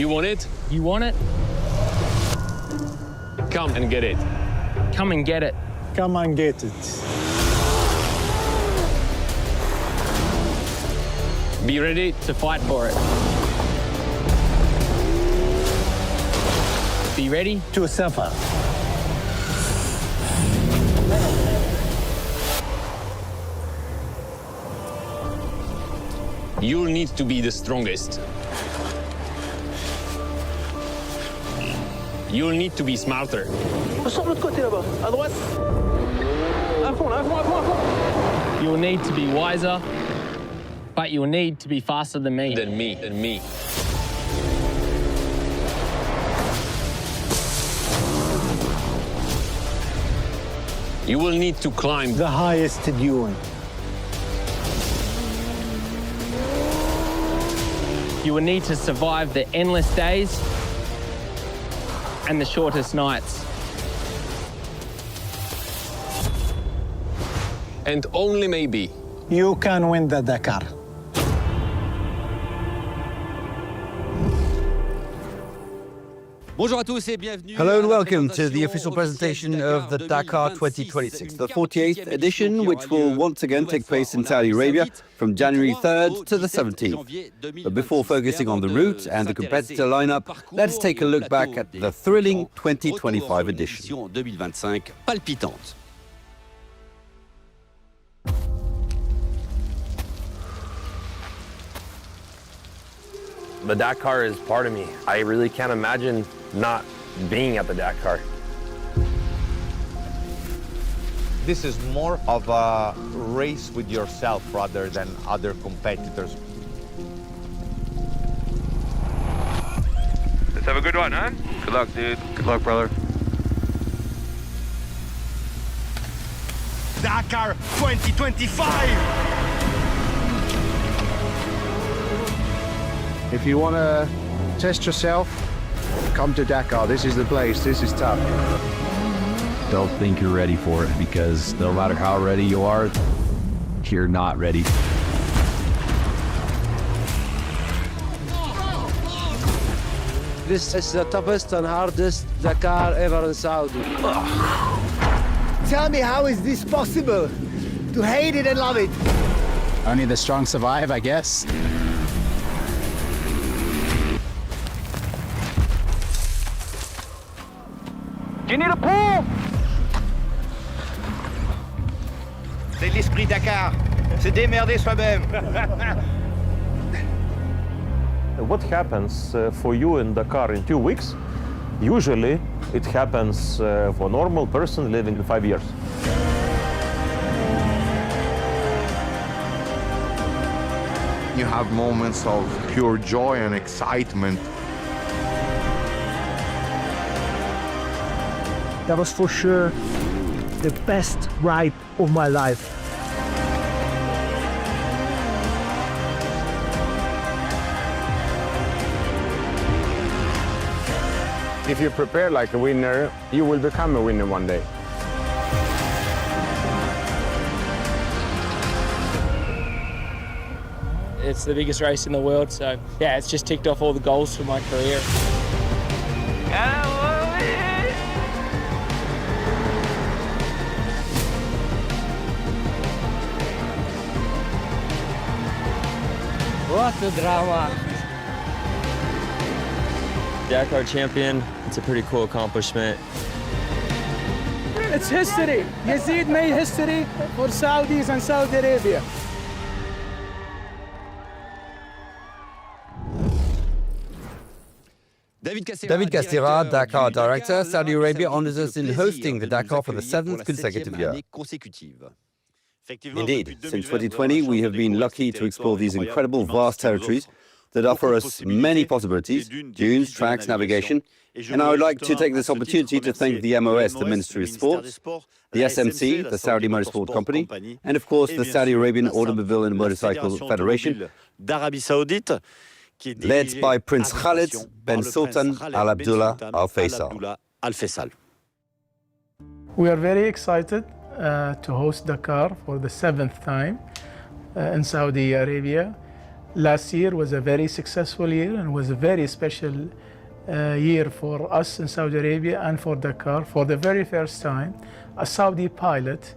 You want it? You want it? Come and get it. Come and get it. Come and get it. Be ready To fight for it. Be ready. to suffer. You'll need to be the strongest. You'll need to be smarter. You'll need to be wiser, but you'll need to be faster than me. Than me. You will need to climb The highest dune. You will need to survive the endless days and the shortest nights. and only maybe. You can win the Dakar. Hello and welcome to the official presentation of the Dakar 2026, the 48th edition, which will once again take place in Saudi Arabia from January 3rd to the 17th. But before focusing on the route and the competitor lineup, let's take a look back at the thrilling 2025 edition. The Dakar is part of me. I really can't imagine not being at the Dakar. This is more of a race with yourself rather than other competitors. Let's have a good one, huh? Good luck, dude. Good luck, brother. Dakar 2025! If you want to test yourself, come to Dakar. This is the place. This is tough. Don't think you're ready for it, because no matter how ready you are, you're not ready. This is the toughest and hardest Dakar ever in Saudi. Tell me, how is this possible? To hate it and love it. Only the strong survive, I guess. You need a pull! C'est l'esprit Dakar. Se démerder soi-même. What happens for you in Dakar in 2 weeks? Usually, it happens for a normal person living in 5 years. You have moments of pure joy and excitement. That was for sure the best ride of my life. If you prepare like a winner, you will become a winner one day. It's the biggest race in the world, so yeah, it's just ticked off all the goals for my career. What a drama. Dakar champion, it's a pretty cool accomplishment. It's history. Yazid made history for Saudis and Saudi Arabia. David Castera, Dakar director, Saudi Arabia honors us in hosting the Dakar for the 7th consecutive year. Indeed, since 2020, we have been lucky to explore these incredible vast territories that offer us many possibilities, dunes, tracks, navigation. And I would like to take this opportunity to thank the MOS, the Ministry of Sport, the SMC, the Saudi Motorsport Company, and of course the Saudi Arabian Automobile and Motorcycle Federation, led by Prince Khalid bin Sultan Al Abdullah Al Faisal. We are very excited to host Dakar for the 7th time in Saudi Arabia. Last year was a very successful year and was a very special year for us in Saudi Arabia and for Dakar. For the very first time, a Saudi pilot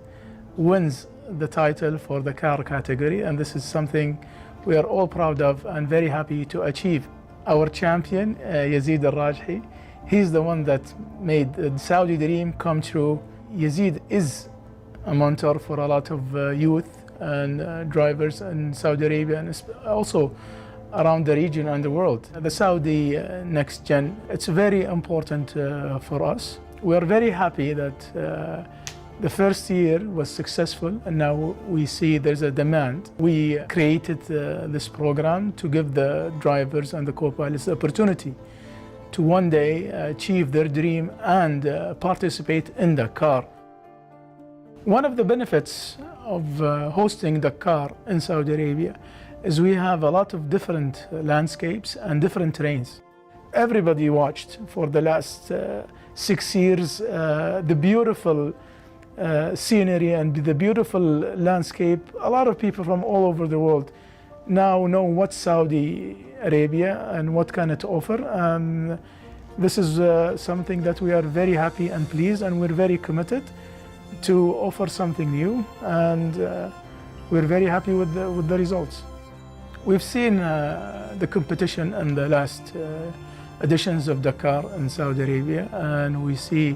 wins the title for the car category, and this is something we are all proud of and very happy to achieve. Our champion, Yazid Al-Rajhi, he's the one that made the Saudi dream come true. Yazid is a mentor for a lot of youth and drivers in Saudi Arabia and also around the region and the world. The Saudi Next Gen, it's very important for us. We are very happy that the first year was successful and now we see there's a demand. We created this program to give the drivers and the co-pilots the opportunity to one day achieve their dream and participate in Dakar. One of the benefits of hosting Dakar in Saudi Arabia is we have a lot of different landscapes and different terrains. Everybody watched for the last 6 years the beautiful scenery and the beautiful landscape. A lot of people from all over the world now know what Saudi Arabia and what can it offer. This is something that we are very happy and pleased, and we're very committed to offer something new, and we're very happy with the results. We've seen the competition in the last editions of Dakar in Saudi Arabia, and we see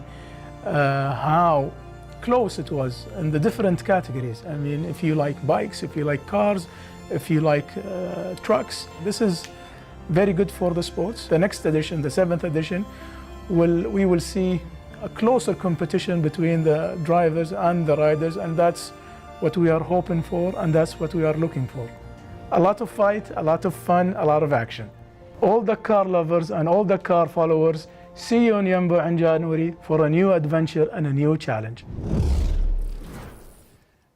how close it was in the different categories. I mean, if you like bikes, if you like cars, if you like trucks, this is very good for the sports. The next edition, the 7th edition, we will see a closer competition between the drivers and the riders, and that's what we are hoping for, and that's what we are looking for. A lot of fight, a lot of fun, a lot of action. All the car lovers and all the car followers, see you in Yanbu in January for a new adventure and a new challenge.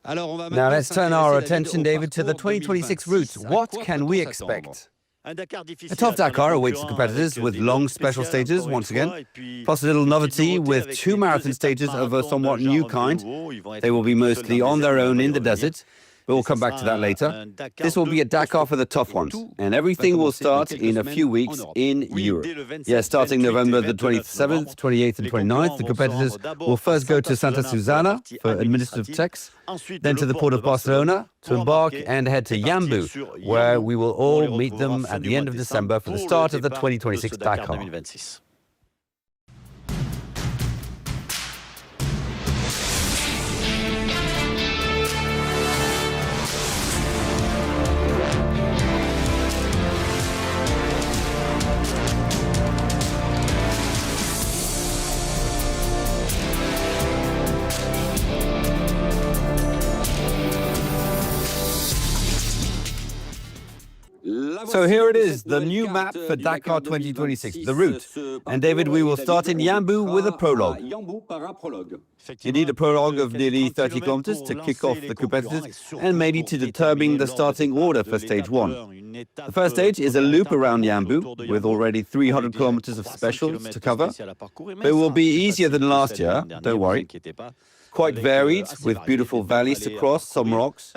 Now let's turn our attention, David, to the 2026 route. What can we expect? A tough Dakar awaits the competitors with long special stages once again, plus a little novelty with 2 marathon stages of a somewhat new kind. They will be mostly on their own in the desert, but we'll come back to that later. This will be a Dakar for the tough ones, and everything will start in a few weeks in Europe. Yes, starting November the 27th, 28th and 29th, the competitors will first go to Santa Susana for administrative checks, then to the port of Barcelona to embark and head to Yanbu, where we will all meet them at the end of December for the start of the 2026 Dakar. So here it is, the new map for Dakar 2026, the route. And David, we will start in Yanbu with a prologue. You need a prologue of nearly 30 kilometers to kick off the competitors and maybe to determine the starting order for stage 1. The first stage is a loop around Yanbu with already 300 kilometers of specials to cover. But it will be easier than last year, don't worry. Quite varied, with beautiful valleys to cross, some rocks.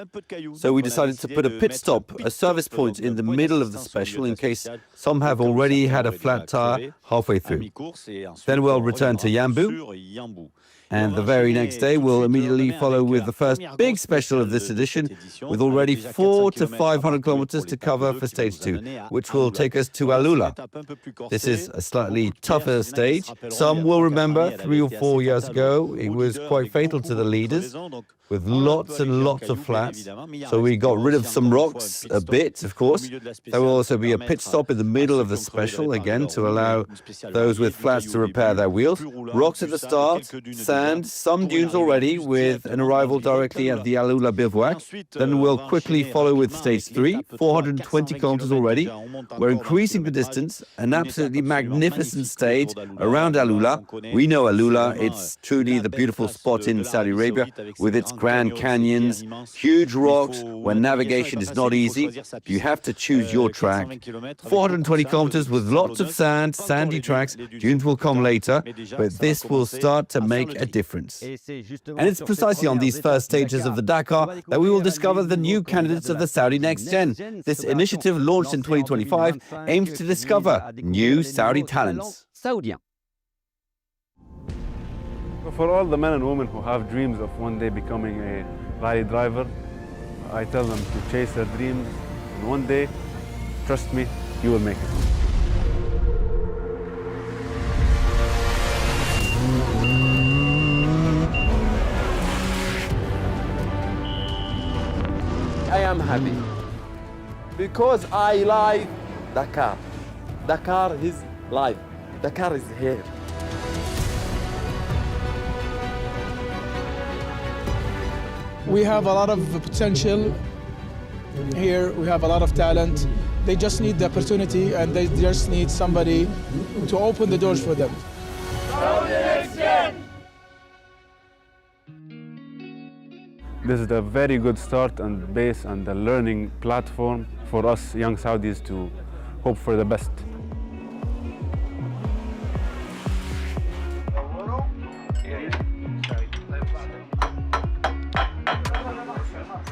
So we decided to put a pit stop, a service point in the middle of the special in case some have already had a flat tire halfway through. Then we'll return to Yanbu. And the very next day, we'll immediately follow with the first big special of this edition, with already 400 to 500 kilometers to cover for stage 2, which will take us to Al-Attiyah. This is a slightly tougher stage. Some will remember 3 or 4 years ago, it was quite fatal to the leaders, with lots and lots of flats. So we got rid of some rocks a bit, of course. There will also be a pit stop in the middle of the special, again, to allow those with flats to repair their wheels. Rocks at the start, sand, some dunes already, with an arrival directly at the Al-Attiyah bivouac. Then we'll quickly follow with stage 3, 420 kilometers already. We're increasing the distance, an absolutely magnificent stage around Al-Attiyah. We know Al-Attiyah, it's truly the beautiful spot in Saudi Arabia, with its Grand Canyons, huge rocks where navigation is not easy. You have to choose your track. 420 kilometers with lots of sand, sandy tracks. Dunes will come later, but this will start to make a difference. And it's precisely on these first stages of the Dakar that we will discover the new candidates of the Saudi Next Gen. This initiative, launched in 2025, aims to discover new Saudi talents. For all the men and women who have dreams of one day becoming a rally driver, I tell them to chase their dreams, and one day, trust me, you will make it. I am happy because I like Dakar. Dakar is live. Dakar is here. We have a lot of potential here. We have a lot of talent. They just need the opportunity, and they just need somebody to open the doors for them. This is a very good start and base and a learning platform for us young Saudis to hope for the best.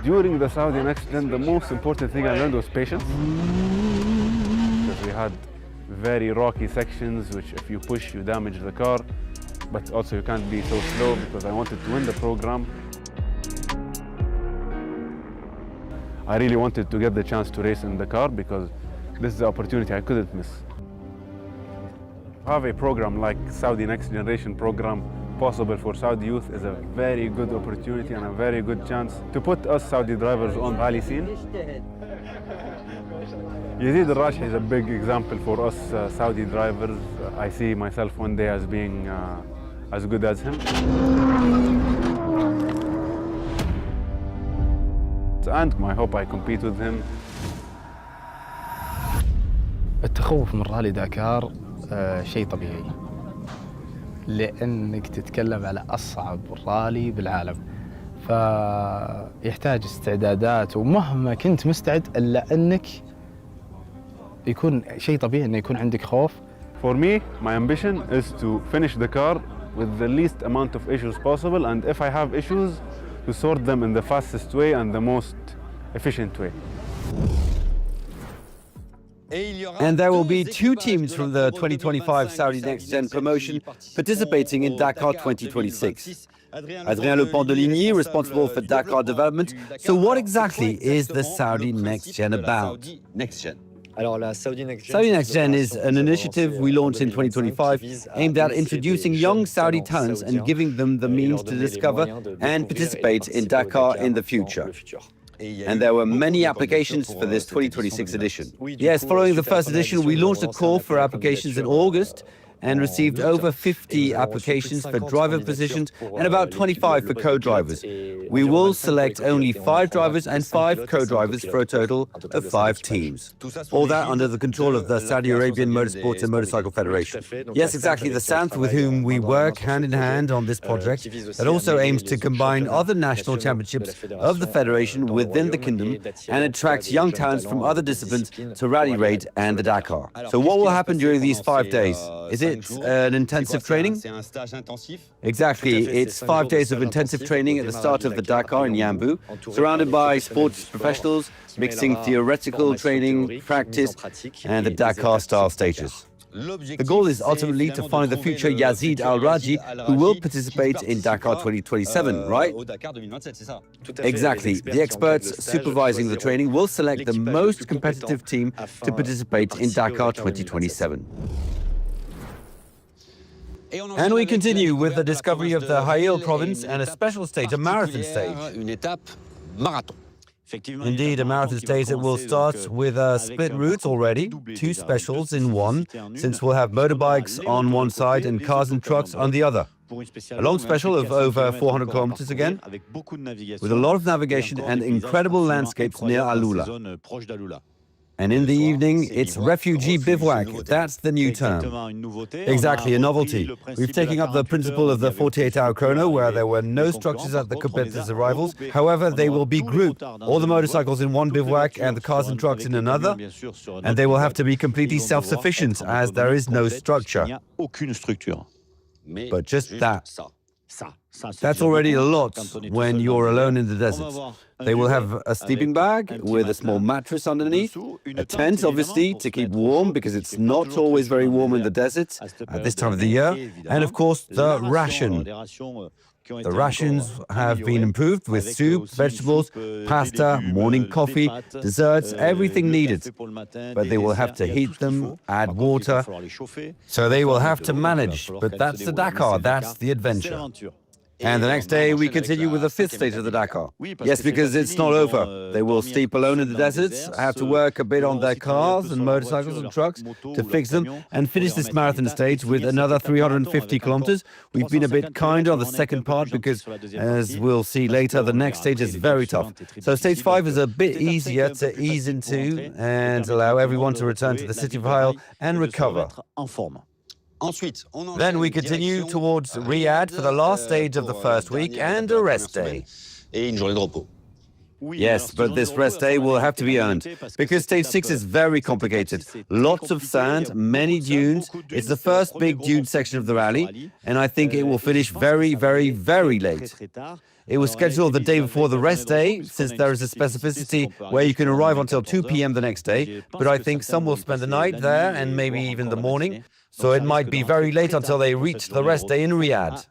During the Saudi Next Gen, the most important thing I learned was patience. Because we had very rocky sections, which if you push, you damage the car. But also you can't be so slow, because I wanted to win the program. I really wanted to get the chance to race in Dakar because this is the opportunity I couldn't miss. To have a program like Saudi Next Generation program possible for Saudi youth is a very good opportunity and a very good chance to put us Saudi drivers on rally scene. Yazid Al-Rashi is a big example for us Saudi drivers. I see myself one day as being as good as him. And I hope I compete with him. التخوف من رالي داكار شيء طبيعي لأنك تتكلم على أصعب رالي بالعالم فيحتاج استعدادات ومهما كنت مستعد إلا أنك يكون شيء طبيعي أنه يكون عندك خوف. For me, my ambition is to finish the car with the least amount of issues possible, and if I have issues, to sort them in the fastest way and the most efficient way. And there will be two teams from the 2025 Saudi Next Gen promotion participating in Dakar 2026. Adrien Lepont-de-Ligny, responsible for Dakar development. So what exactly is the Saudi Next Gen about? Saudi Next Gen is an initiative we launched in 2025 aimed at introducing young Saudi talents and giving them the means to discover and participate in Dakar in the future. And there were many applications for this 2026 edition. Yes, following the first edition, we launched a call for applications in August and received over 50 applications for driver positions and about 25 for co-drivers. We will select only 5 drivers and 5 co-drivers for a total of 5 teams. All that under the control of the Saudi Arabian Motorsports and Motorcycle Federation. Yes, exactly, the SANF with whom we work hand in hand on this project that also aims to combine other national championships of the Federation within the kingdom and attracts young talents from other disciplines to Rally Raid and the Dakar. So what will happen during these 5 days? Is it an intensive training? Exactly, it's 5 days of intensive training at the start of the Dakar in Yambu, surrounded by sports professionals, mixing theoretical training, practice, and the Dakar-style stages. The goal is ultimately to find the future Yazid Al-Raji who will participate in Dakar 2027, right? Exactly. The experts supervising the training will select the most competitive team to participate in Dakar 2027. And we continue with the discovery of the Hail province and a special stage, a marathon stage. Indeed, a marathon stage that will start with a split route already, 2 specials in one, since we'll have motorbikes on one side and cars and trucks on the other. A long special of over 400 kilometers again, with a lot of navigation and incredible landscapes near Alula. And in the evening, it's refugee bivouac. That's the new term. Exactly, a novelty. We've taken up the principle of the 48-hour chrono, where there were no structures at the competitors' arrivals. However, they will be grouped, all the motorcycles in one bivouac and the cars and trucks in another. And they will have to be completely self-sufficient, as there is no structure. But just that. That's already a lot when you're alone in the desert. They will have a sleeping bag with a small mattress underneath, a tent, obviously, to keep warm because it's not always very warm in the desert at this time of the year, and of course the ration. The rations have been improved with soup, vegetables, pasta, morning coffee, desserts, everything needed. But they will have to heat them, add water, so they will have to manage. But that's the Dakar, that's the adventure. And the next day, we continue with the fifth stage of the Dakar. Yes, because it's not over. They will sleep alone in the deserts, have to work a bit on their cars and motorcycles and trucks to fix them, and finish this marathon stage with another 350 kilometers. We've been a bit kinder on the second part because, as we'll see later, the next stage is very tough. So stage 5 is a bit easier to ease into and allow everyone to return to the city of Hail and recover. Then we continue towards Riyadh for the last stage of the first week and a rest day. Yes, but this rest day will have to be earned, because stage 6 is very complicated. Lots of sand, many dunes. It's the first big dune section of the rally, and I think it will finish very, very, very late. It was scheduled the day before the rest day, since there is a specificity where you can arrive until 2 p.m. the next day, but I think some will spend the night there and maybe even the morning, so it might be very late until they reach the rest day in Riyadh.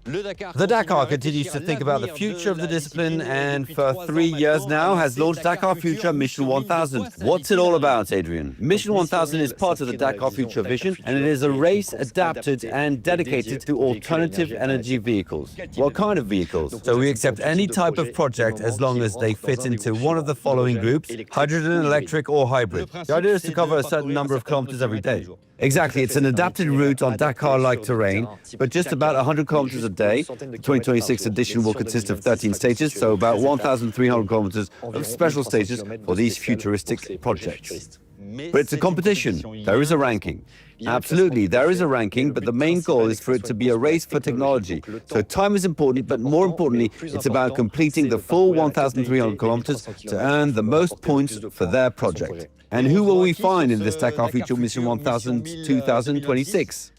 The Dakar continues to think about the future of the discipline, and for 3 years now has launched Dakar Future Mission 1000. What's it all about, Adrian? Mission 1000 is part of the Dakar Future Vision, and it is a race adapted and dedicated to alternative energy vehicles. What kind of vehicles? So we accept any type of project as long as they fit into one of the following groups: hydrogen, electric or hybrid. The idea is to cover a certain number of kilometers every day. Exactly, it's an adapted route on Dakar-like terrain, but just about 100 kilometers a day. The 2026 edition will consist of 13 stages, so about 1,300 kilometers of special stages for these futuristic projects. But it's a competition. There is a ranking. Absolutely, there is a ranking, but the main goal is for it to be a race for technology. So time is important, but more importantly, it's about completing the full 1,300 kilometers to earn the most points for their project. And who will we find in this Dakar Future Mission 1000 2026?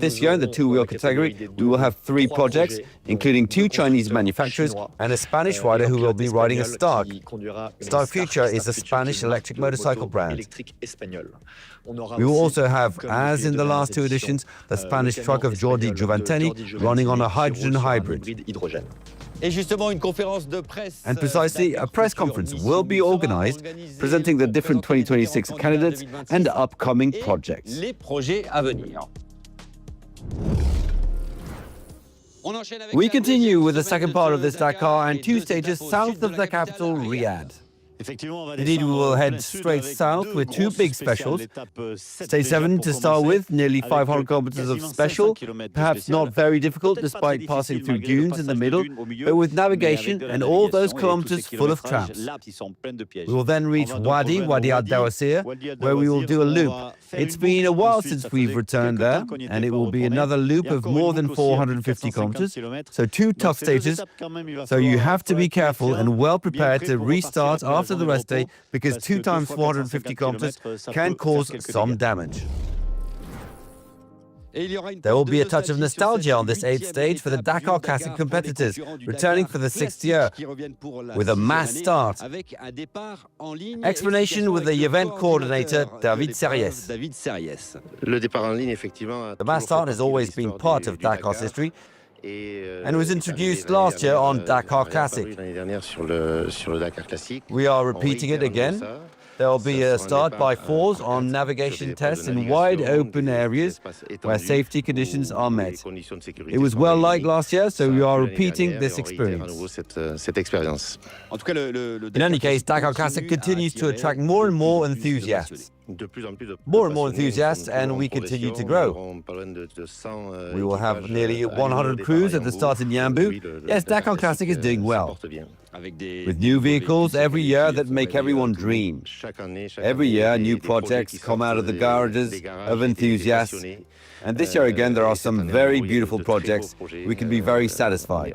This year, in the two-wheel category, we will have 3 projects, including 2 Chinese manufacturers and a Spanish rider who will be riding a Stark. Stark Future is a Spanish electric motorcycle brand. We will also have, as in the last 2 editions, the Spanish truck of Jordi Giovanteni running on a hydrogen hybrid. And precisely, a press conference will be organized presenting the different 2026 candidates and upcoming projects. We continue with the second part of this Dakar and 2 stages south of the capital, Riyadh. Indeed, we will head straight south with 2 big specials. Stage 7 to start with, nearly 500 kilometers of special, perhaps not very difficult despite passing through dunes in the middle, but with navigation and all those kilometers full of traps. We will then reach Wadi Al-Dawasir, where we will do a loop. It's been a while since we've returned there, and it will be another loop of more than 450 kilometers, so 2 tough stages, so you have to be careful and well prepared to restart after the rest day, because 2 times 450 kilometers can cause some damage. There will be a touch of nostalgia on this 8th stage for the Dakar Classic competitors, returning for the 6th year, with a mass start. Explanation with the event coordinator, David Serries. The mass start has always been part of Dakar's history, and was introduced last year on Dakar Classic. We are repeating it again. There will be a start by 4s on navigation tests in wide open areas where safety conditions are met. It was well liked last year, so we are repeating this experience. In any case, Dakar Classic continues to attract more and more enthusiasts. More and more enthusiasts, and we continue to grow. We will have nearly 100 crews at the start in Yambu. Yes, Dakar Classic is doing well. With new vehicles every year that make everyone dream. Every year, new projects come out of the garages of enthusiasts. And this year again, there are some very beautiful projects. We can be very satisfied.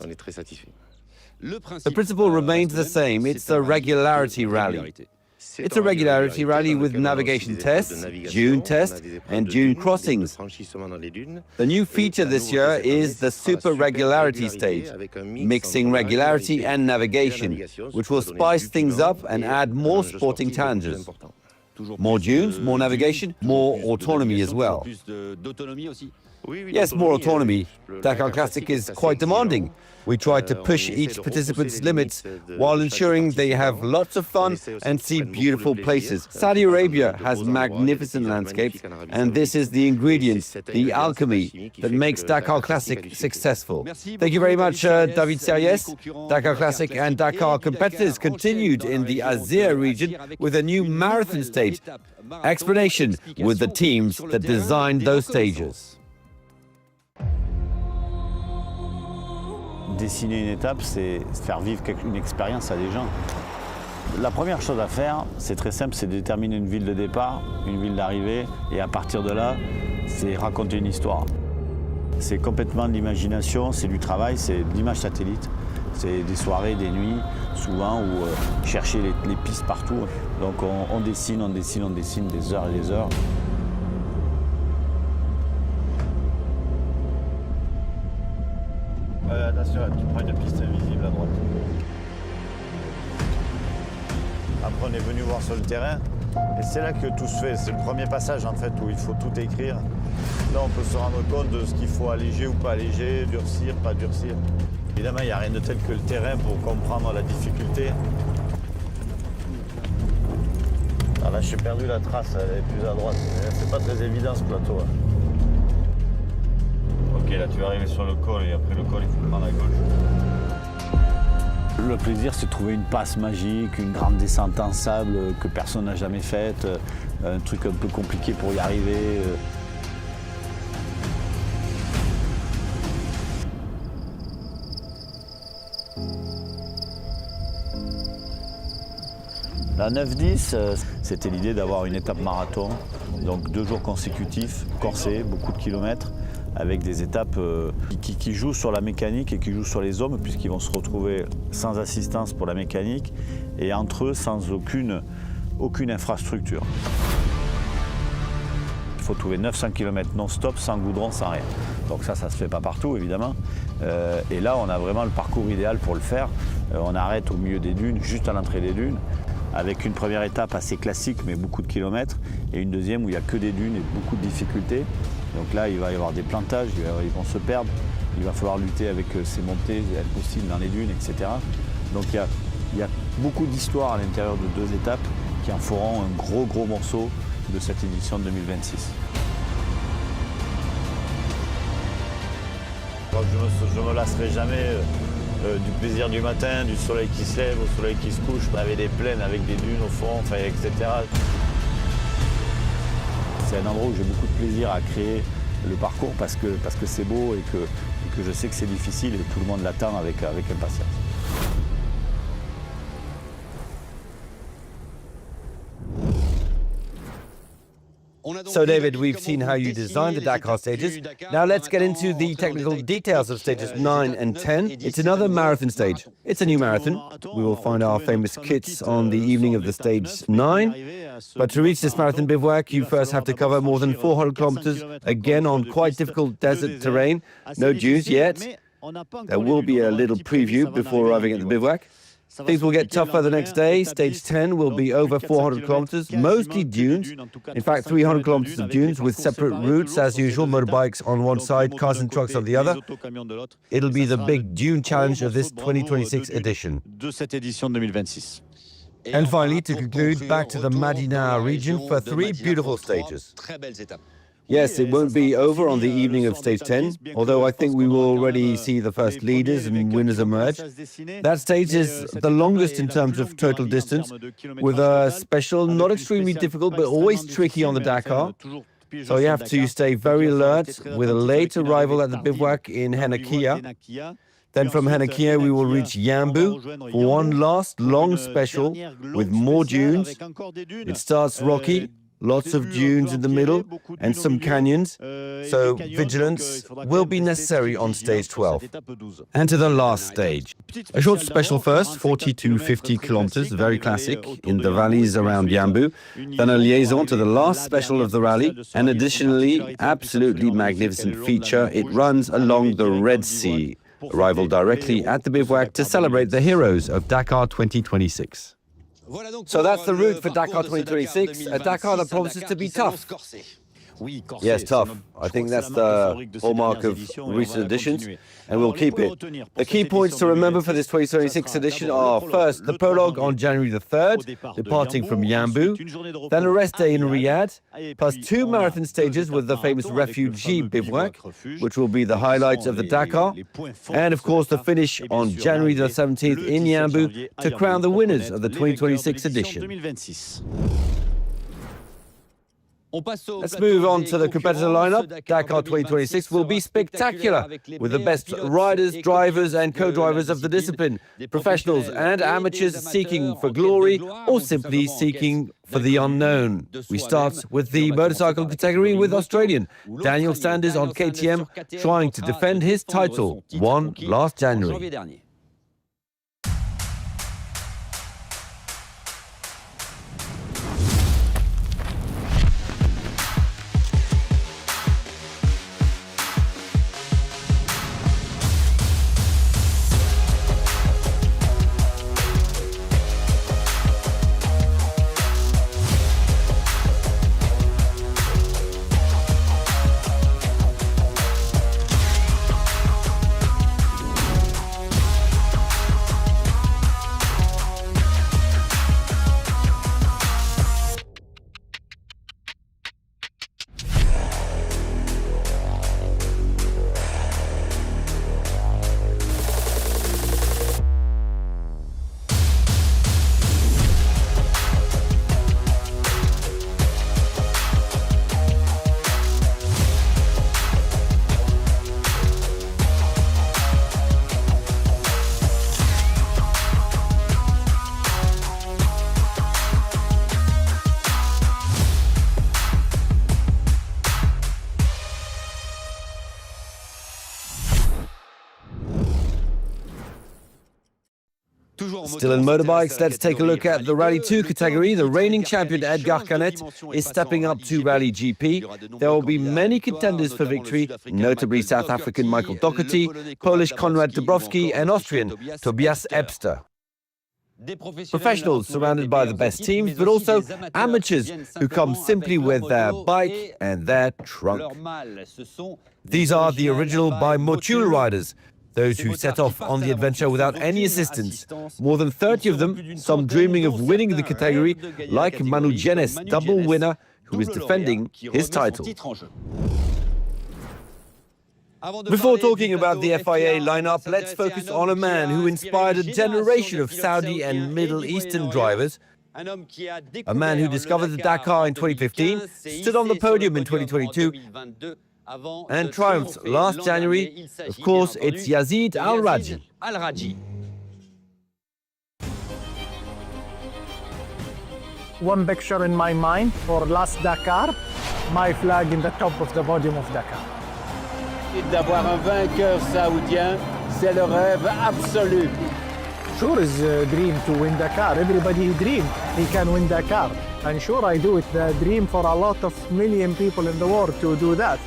The principle remains the same. It's a regularity rally. It's a regularity rally with navigation tests, dune tests, and dune crossings. The new feature this year is the super regularity stage, mixing regularity and navigation, which will spice things up and add more sporting challenges. More dunes, more navigation, more autonomy as well. Yes, more autonomy. Dakar Classic is quite demanding. We try to push each participant's limits while ensuring they have lots of fun and see beautiful places. Saudi Arabia has magnificent landscapes, and this is the ingredient, the alchemy that makes Dakar Classic successful. Thank you very much, David Seriès. Dakar Classic and Dakar competitors continued in the Al-Attiyah region with a new marathon stage. Explanation with the teams that designed those stages. Dessiner une étape, c'est faire vivre une expérience à des gens. La première chose à faire, c'est très simple, c'est déterminer une ville de départ, une ville d'arrivée, et à partir de là, c'est raconter une histoire. C'est complètement de l'imagination, c'est du travail, c'est de l'image satellite. C'est des soirées, des nuits, souvent, où chercher les pistes partout. Donc on dessine, on dessine, on dessine des heures et des heures. Attention, tu prends une piste invisible à droite. Après, on est venu voir sur le terrain, et c'est là que tout se fait. C'est le premier passage, en fait, où il faut tout écrire. Là, on peut se rendre compte de ce qu'il faut alléger ou pas alléger, durcir, pas durcir. Évidemment, il n'y a rien de tel que le terrain pour comprendre la difficulté. Alors là, j'ai perdu la trace, elle est plus à droite. C'est pas très évident, ce plateau. Ok, là tu vas arriver sur le col et après le col il faut prendre à gauche. Le plaisir c'est de trouver une passe magique, une grande descente en sable que personne n'a jamais faite, un truc un peu compliqué pour y arriver. La 9-10, c'était l'idée d'avoir une étape marathon, donc 2 jours consécutifs, corsés, beaucoup de kilomètres, avec des étapes qui jouent sur la mécanique et qui jouent sur les hommes, puisqu'ils vont se retrouver sans assistance pour la mécanique et entre eux sans aucune infrastructure. Il faut trouver 900 km non-stop, sans goudron, sans rien. Donc ça se fait pas partout, évidemment. Et là, on a vraiment le parcours idéal pour le faire. On arrête au milieu des dunes, juste à l'entrée des dunes, avec une première étape assez classique, mais beaucoup de kilomètres, et une deuxième où il n'y a que des dunes et beaucoup de difficultés. Donc là, il va y avoir des plantages, ils vont se perdre, il va falloir lutter avec ces montées possibles dans les dunes, etc. Donc il y a beaucoup d'histoires à l'intérieur de 2 étapes qui en feront un gros morceau de cette édition 2026. Je ne me lasserai jamais du plaisir du matin, du soleil qui se lève au soleil qui se couche, avec des plaines, avec des dunes au fond, enfin, etc. C'est un endroit où j'ai beaucoup de plaisir à créer le parcours parce que c'est beau et que je sais que c'est difficile et tout le monde l'attend avec impatience. So David, we've seen how you designed the Dakar stages. Now let's get into the technical details of stages 9 and 10. It's another marathon stage. It's a new marathon. We will find our famous kits on the evening of the stage 9. But to reach this marathon bivouac, you first have to cover more than 400 kilometers, again on quite difficult desert terrain. No dunes yet. There will be a little preview before arriving at the bivouac. Things will get tougher the next day. Stage 10 will be over 400 kilometers, mostly dunes. In fact, 300 kilometers of dunes with separate routes as usual, motorbikes on one side, cars and trucks on the other. It'll be the big dune challenge of this 2026 edition. And finally, to conclude, back to the Madinah region for 3 beautiful stages. Yes, it won't be over on the evening of stage 10, although I think we will already see the first leaders and winners emerge. That stage is the longest in terms of total distance, with a special, not extremely difficult, but always tricky on the Dakar. So you have to stay very alert with a late arrival at the bivouac in Al-Attiyah. Then from Al-Attiyah we will reach Yambu for one last long special with more dunes. It starts rocky, lots of dunes in the middle and some canyons, so vigilance will be necessary on stage 12. And to the last stage. A short special first, 40 to 50 kilometers, very classic, in the valleys around Yambu. Then a liaison to the last special of the rally, and additionally, absolutely magnificent feature, it runs along the Red Sea. Arrival directly at the bivouac to celebrate the heroes of Dakar 2026. So that's the route for Dakar 2026, a Dakar that promises to be tough. Yes, tough. I think that's the hallmark of recent editions, and we'll keep it. The key points to remember for this 2026 edition are, first, the prologue on January the 3rd, departing from Yambu, then a rest day in Riyadh, plus 2 marathon stages with the famous refugee bivouac, which will be the highlights of the Dakar, and of course the finish on January the 17th in Yambu to crown the winners of the 2026 edition. Let's move on to the competitor lineup. Dakar 2026 will be spectacular, with the best riders, drivers and co-drivers of the discipline, professionals and amateurs seeking for glory or simply seeking for the unknown. We start with the motorcycle category with Australian Daniel Sanders on KTM, trying to defend his title, won last January. Still in motorbikes, let's take a look at the Rally 2 category. The reigning champion Edgar Canet is stepping up to Rally GP. There will be many contenders for victory, notably South African Michael Doherty, Polish Konrad Dabrowski and Austrian Tobias Ebster. Professionals surrounded by the best teams, but also amateurs who come simply with their bike and their trunk. These are the original bimodule riders, those who set off on the adventure without any assistance. More than 30 of them, some dreaming of winning the category, like Manu Genes, double winner, who is defending his title. Before talking about the FIA lineup, let's focus on a man who inspired a generation of Saudi and Middle Eastern drivers. A man who discovered the Dakar in 2015, stood on the podium in 2022, and triumphed last January. Of course, it's Yazid Al-Raji. One picture in my mind for last Dakar, my flag in the top of the podium of Dakar. D'avoir un vainqueur saoudien, c'est le rêve absolu. Sure is a dream to win Dakar. Everybody dream he can win Dakar. And sure I do it, the dream for a lot of million people in the world to do that.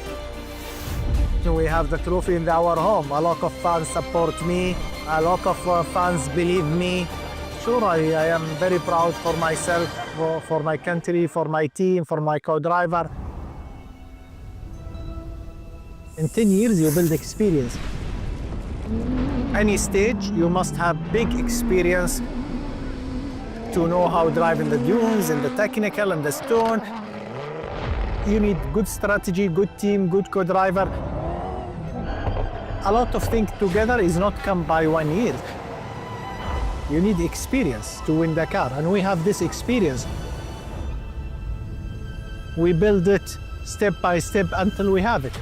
We have the trophy in our home. A lot of fans support me. A lot of fans believe me. Sure, I am very proud for myself, for my country, for my team, for my co-driver. In 10 years, you build experience. Any stage, you must have big experience to know how to drive in the dunes, in the technical, in the stone. You need good strategy, good team, good co-driver. A lot of things together is not come by 1 year. You need experience to win Dakar, and we have this experience. We build it step by step until we have it.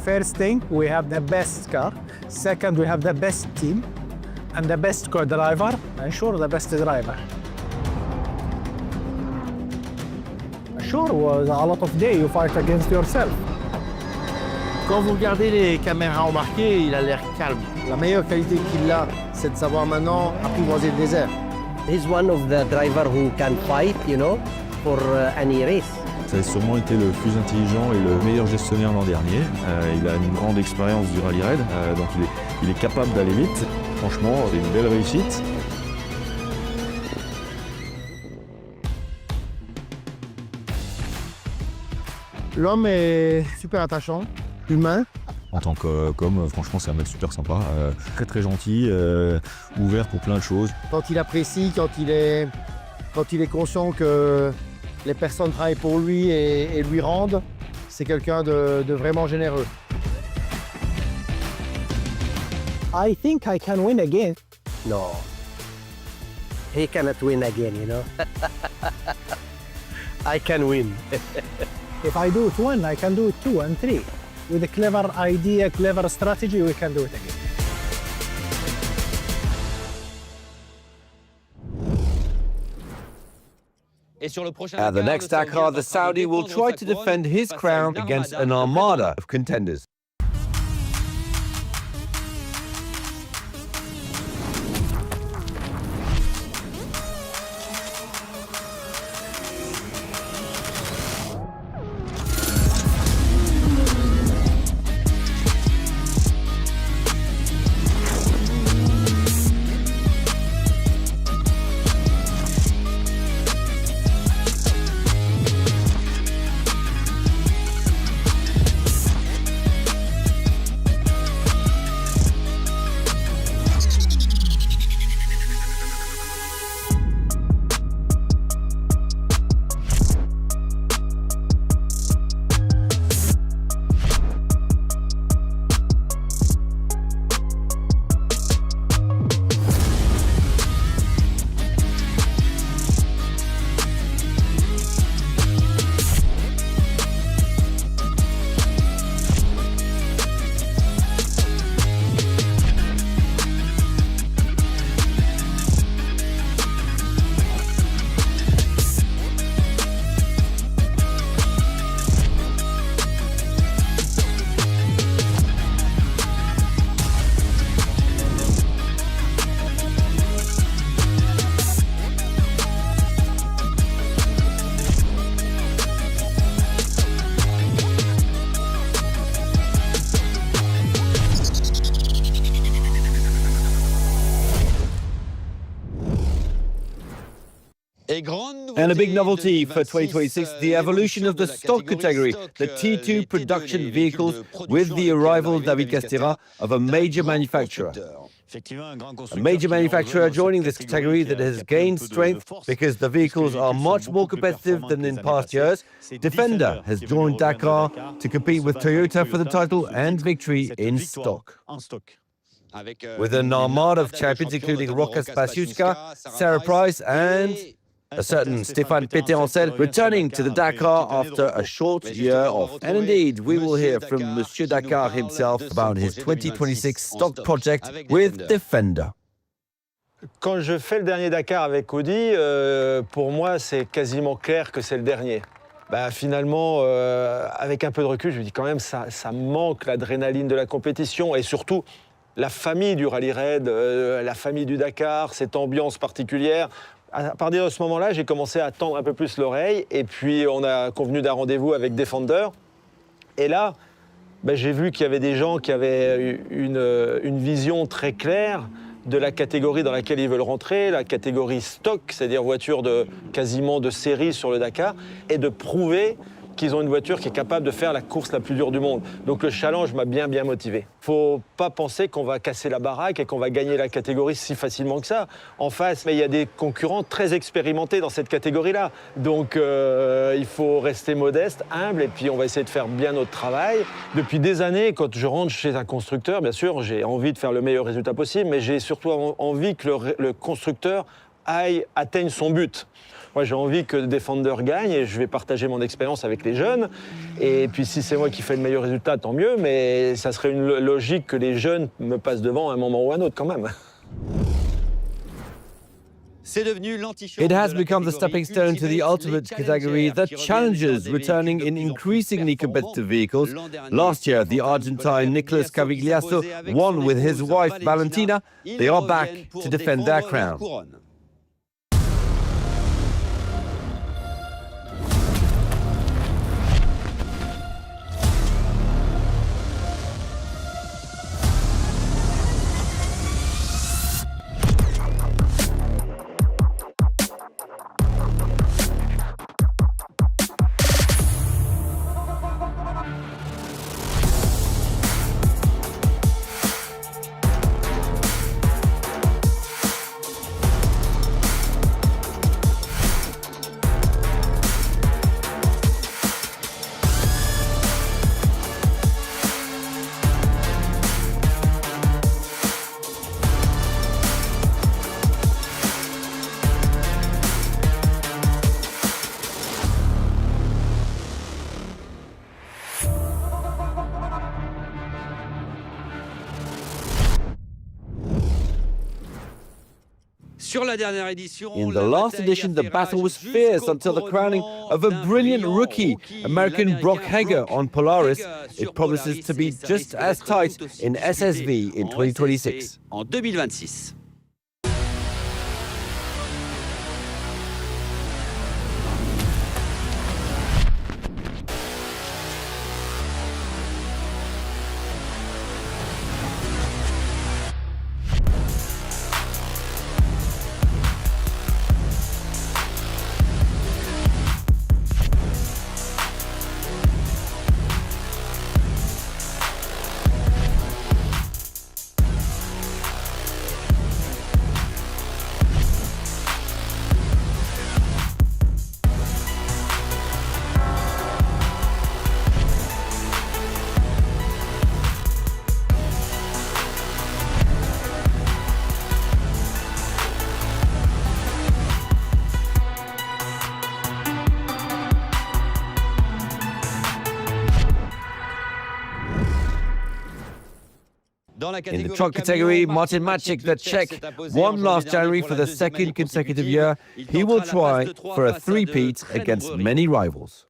First thing, we have the best car. Second, we have the best team and the best co-driver, and sure, the best driver. Sure, was a lot of day you fight against yourself. Quand vous regardez les caméras embarquées, il a l'air calme. La meilleure qualité qu'il a, c'est de savoir maintenant apprivoiser le désert. He's one of the drivers who can fight, you know, for any race. Ça a sûrement été le plus intelligent et le meilleur gestionnaire l'an dernier. Il a une grande expérience du rallye raid, donc il est capable d'aller vite. Franchement, c'est une belle réussite. L'homme est super attachant, humain. En tant qu'homme, franchement, c'est un mec super sympa, très très gentil, ouvert pour plein de choses. Quand il apprécie, quand il est conscient que les personnes travaillent pour lui et lui rendent, c'est quelqu'un de vraiment généreux. I think I can win again. No. He cannot win again, you know. I can win. If I do it 1, I can do it 2 and 3. With a clever idea, clever strategy, we can do it again. At the next Dakar, the Saudi will try to defend his crown against an armada of contenders. And a big novelty for 2026, the evolution of the stock category, the T2 production vehicles, with the arrival, David Castera, of a major manufacturer. A major manufacturer joining this category that has gained strength because the vehicles are much more competitive than in past years. Defender has joined Dakar to compete with Toyota for the title and victory in stock. With an armada of champions including Rokas Pasiuska, Sarah Price and a certain Stéphane Pété-Ancel returning to the Dakar after a short year off. And indeed, we will hear from Monsieur Dakar himself about his 2026 stock project with Defender. Quand je fais le dernier Dakar avec Audi, pour moi, c'est quasiment clair que c'est le dernier. Finalement, avec un peu de recul, je me dis quand même, ça manque l'adrénaline de la compétition et surtout la famille du rallye raid, la famille du Dakar, cette ambiance particulière. À partir de ce moment-là, j'ai commencé à tendre un peu plus l'oreille et puis on a convenu d'un rendez-vous avec Defender. Et là, j'ai vu qu'il y avait des gens qui avaient une vision très claire de la catégorie dans laquelle ils veulent rentrer, la catégorie stock, c'est-à-dire voiture quasiment de série sur le Dakar, et de prouver qu'ils ont une voiture qui est capable de faire la course la plus dure du monde. Donc le challenge m'a bien motivé. Faut pas penser qu'on va casser la baraque et qu'on va gagner la catégorie si facilement que ça. En face, mais il y a des concurrents très expérimentés dans cette catégorie-là. Donc il faut rester modeste, humble, et puis on va essayer de faire bien notre travail. Depuis des années, quand je rentre chez un constructeur, bien sûr, j'ai envie de faire le meilleur résultat possible, mais j'ai surtout envie que le constructeur atteigne son but. Moi, j'ai envie que Defender gagne et je vais partager mon expérience avec les jeunes. Et puis, si c'est moi qui fais le meilleur résultat, tant mieux, mais ça serait une logique que les jeunes me passent devant à un moment ou à un autre, quand même. It has become the stepping stone to the ultimate category that challenges returning in increasingly competitive vehicles. Last year, the Argentine Nicolas Cavigliasso won with his wife Valentina. They are back to defend their crown. In the last edition, the battle was fierce until the crowning of a brilliant rookie, American Brock Hager on Polaris. It promises to be just as tight in SSV in 2026. In the truck category, Martin Maciek, the Czech, won last January for the second consecutive year. He will try for a three-peat against many rivals.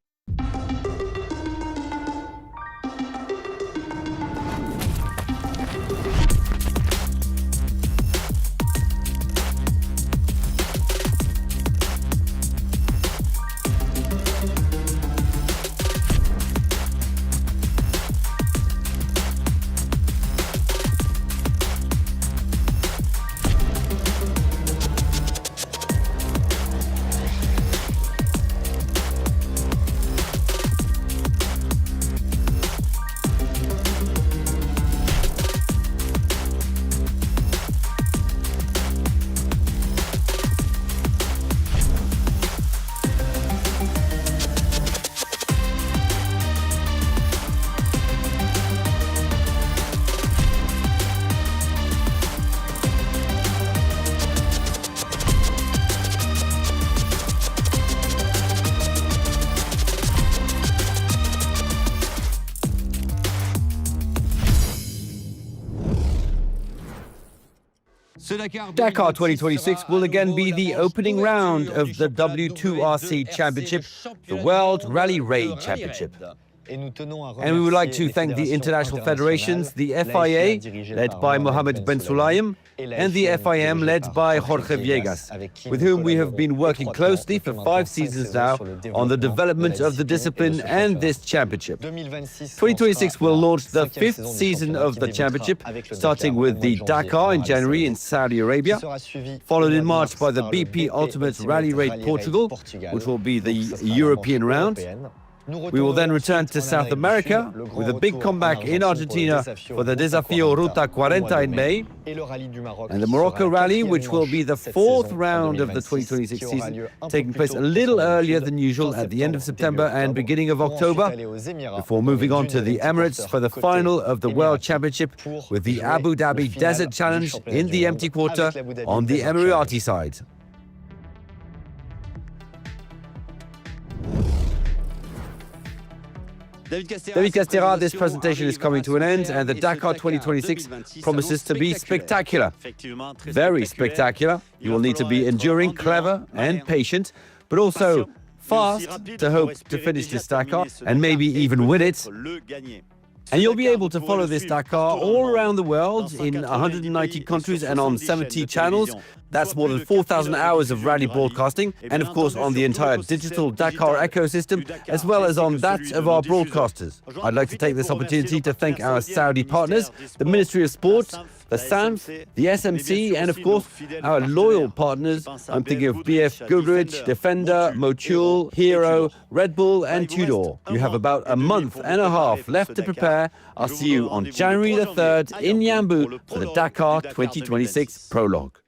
Dakar 2026 will again be the opening round of the W2RC Championship, the World Rally Raid Championship. And we would like to thank the international federations, the FIA, led by Mohammed Ben Sulayem, and the FIM, led by Jorge Viegas, with whom we have been working closely for 5 seasons now on the development of the discipline and this championship. 2026 will launch the 5th season of the championship, starting with the Dakar in January in Saudi Arabia, followed in March by the BP Ultimate Rally Raid Portugal, which will be the European round. We will then return to South America with a big comeback in Argentina for the Desafío Ruta 40 in May, and the Morocco Rally, which will be the fourth round of the 2026 season, taking place a little earlier than usual at the end of September and beginning of October, before moving on to the Emirates for the final of the World Championship with the Abu Dhabi Desert Challenge in the empty quarter on the Emirati side. David Castera, this presentation is coming to an end, and the Dakar 2026 promises to be spectacular. Very spectacular. You will need to be enduring, clever and patient, but also fast to hope to finish this Dakar and maybe even win it. And you'll be able to follow this Dakar all around the world in 190 countries and on 70 channels. That's more than 4,000 hours of rally broadcasting, and of course on the entire digital Dakar ecosystem, as well as on that of our broadcasters. I'd like to take this opportunity to thank our Saudi partners, the Ministry of Sport, the SAMF, the SMC, and of course our loyal partners. I'm thinking of BF Goodrich, Defender, Motul, Hero, Red Bull and Tudor. You have about a month and a half left to prepare. I'll see you on January the 3rd in Yambu for the Dakar 2026 prologue.